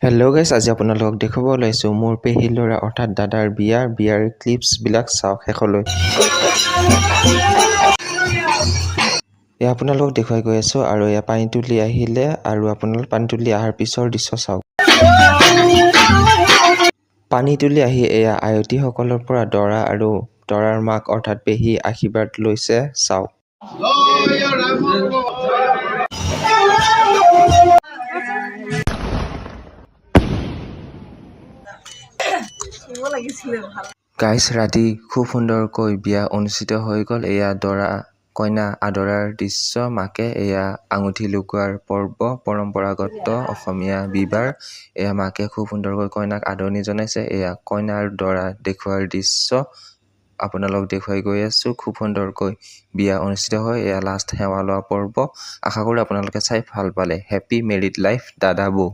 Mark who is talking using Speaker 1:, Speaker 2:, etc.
Speaker 1: Hello' গাইছ, আজি আপোনালোকক দেখুৱাব ওলাইছোঁ মোৰ পেহীৰ ল'ৰা অৰ্থাৎ দাদাৰ বিয়াৰ ক্লিপছবিলাক চাওক শেষলৈ। এয়া আপোনালোকক দেখুৱাই গৈ আছোঁ আৰু এয়া পানী তুলি আহিলে আৰু আপোনালোক পানী তুলি অহাৰ পিছৰ দৃশ্য চাওক। পানী তুলি আহি এয়া আয়তীসকলৰ পৰা দৰা আৰু দৰাৰ মাক অৰ্থাৎ পেহী আশীৰ্বাদ লৈছে চাওক। গাইছ, ৰাতি খুব সুন্দৰকৈ বিয়া অনুষ্ঠিত হৈ গ'ল। এয়া দৰা কইনা আদৰাৰ দৃশ্য। মাকে এয়া আঙুঠি লুকুৱাৰ পৰ্ব, পৰম্পৰাগত অসমীয়া বিবাহ। এয়া মাকে খুব সুন্দৰকৈ কইনাক আদৰণি জনাইছে। এয়া কইনা আৰু দৰা দেখুৱাৰ দৃশ্য আপোনালোক দেখুৱাই গৈ আছোঁ। খুব সুন্দৰকৈ বিয়া অনুষ্ঠিত হয়। এয়া লাষ্ট সেৱা লোৱা পৰ্ব। আশা কৰোঁ আপোনালোকে চাই ভাল পালে। হেপী মেৰিড লাইফ দাদা বৌ।